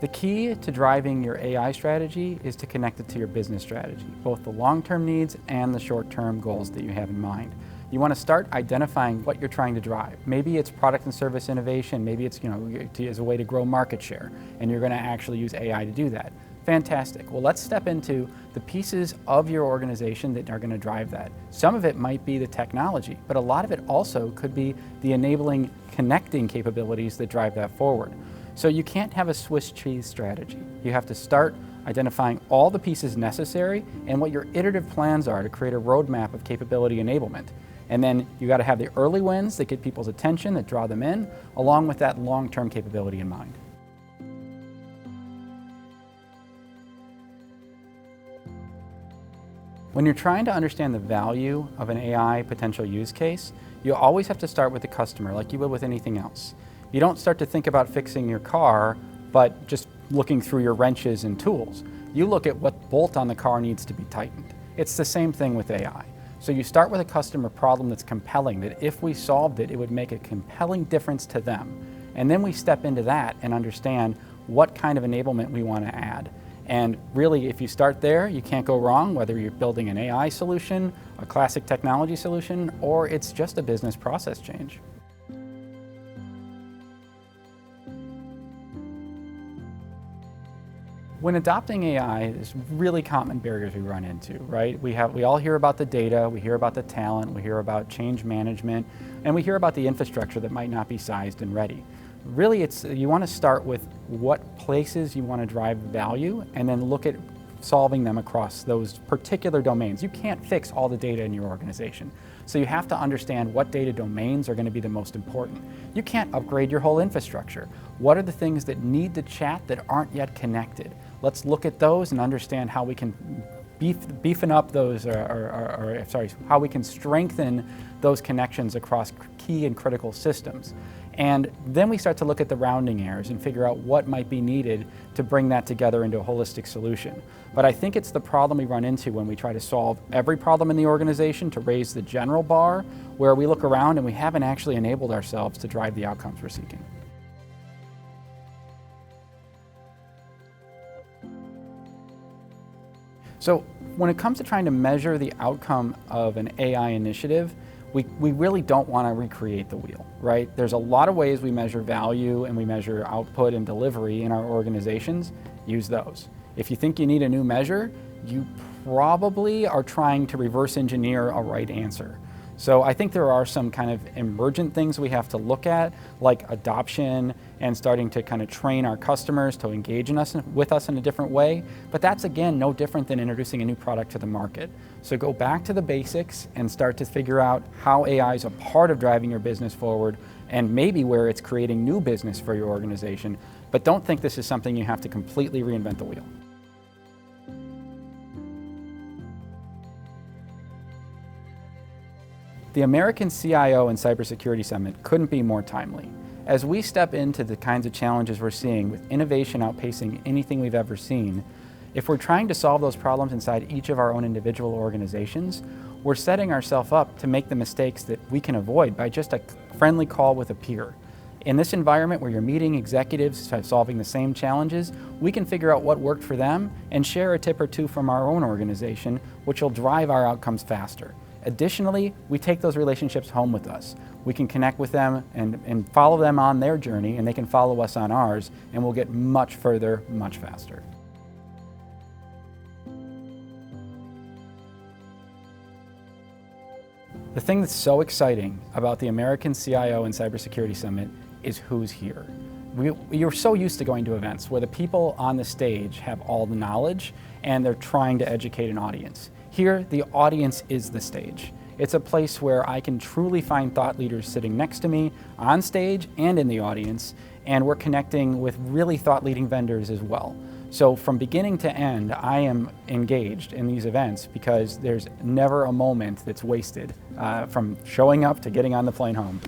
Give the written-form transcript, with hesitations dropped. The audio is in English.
The key to driving your AI strategy is to connect it to your business strategy, both the long-term needs and the short-term goals that you have in mind. You want to start identifying what you're trying to drive. Maybe it's product and service innovation, maybe it's as a way to grow market share, and you're going to actually use AI to do that. Fantastic. Well, let's step into the pieces of your organization that are going to drive that. Some of it might be the technology, but a lot of it also could be the enabling connecting capabilities that drive that forward. So you can't have a Swiss cheese strategy. You have to start identifying all the pieces necessary and what your iterative plans are to create a roadmap of capability enablement. And then you got to have the early wins that get people's attention, that draw them in, along with that long-term capability in mind. When you're trying to understand the value of an AI potential use case, you always have to start with the customer like you would with anything else. You don't start to think about fixing your car, but just looking through your wrenches and tools. You look at what bolt on the car needs to be tightened. It's the same thing with AI. So you start with a customer problem that's compelling, that if we solved it, it would make a compelling difference to them. And then we step into that and understand what kind of enablement we want to add. And really, if you start there, you can't go wrong, whether you're building an AI solution, a classic technology solution, or it's just a business process change. When adopting AI, there's really common barriers we run into, right? We all hear about the data, we hear about the talent, we hear about change management, and we hear about the infrastructure that might not be sized and ready. Really, you want to start with what places you want to drive value and then look at solving them across those particular domains. You can't fix all the data in your organization. So you have to understand what data domains are going to be the most important. You can't upgrade your whole infrastructure. What are the things that need to chat that aren't yet connected? Let's look at those and understand how we can beefing up those, how we can strengthen those connections across key and critical systems. And then we start to look at the rounding errors and figure out what might be needed to bring that together into a holistic solution. But I think it's the problem we run into when we try to solve every problem in the organization to raise the general bar, where we look around and we haven't actually enabled ourselves to drive the outcomes we're seeking. So when it comes to trying to measure the outcome of an AI initiative, we really don't want to recreate the wheel, right? There's a lot of ways we measure value and we measure output and delivery in our organizations. Use those. If you think you need a new measure, you probably are trying to reverse engineer a right answer. So I think there are some kind of emergent things we have to look at, like adoption and starting to kind of train our customers to engage with us in a different way. But that's, again, no different than introducing a new product to the market. So go back to the basics and start to figure out how AI is a part of driving your business forward and maybe where it's creating new business for your organization. But don't think this is something you have to completely reinvent the wheel. The American CIO and Cybersecurity Summit couldn't be more timely. As we step into the kinds of challenges we're seeing with innovation outpacing anything we've ever seen, if we're trying to solve those problems inside each of our own individual organizations, we're setting ourselves up to make the mistakes that we can avoid by just a friendly call with a peer. In this environment where you're meeting executives solving the same challenges, we can figure out what worked for them and share a tip or two from our own organization, which will drive our outcomes faster. Additionally, we take those relationships home with us. We can connect with them and follow them on their journey, and they can follow us on ours, and we'll get much further, much faster. The thing that's so exciting about the American CIO and Cybersecurity Summit is who's here. You're so used to going to events where the people on the stage have all the knowledge and they're trying to educate an audience. Here, the audience is the stage. It's a place where I can truly find thought leaders sitting next to me, on stage and in the audience, and we're connecting with really thought-leading vendors as well. So from beginning to end, I am engaged in these events because there's never a moment that's wasted from showing up to getting on the plane home.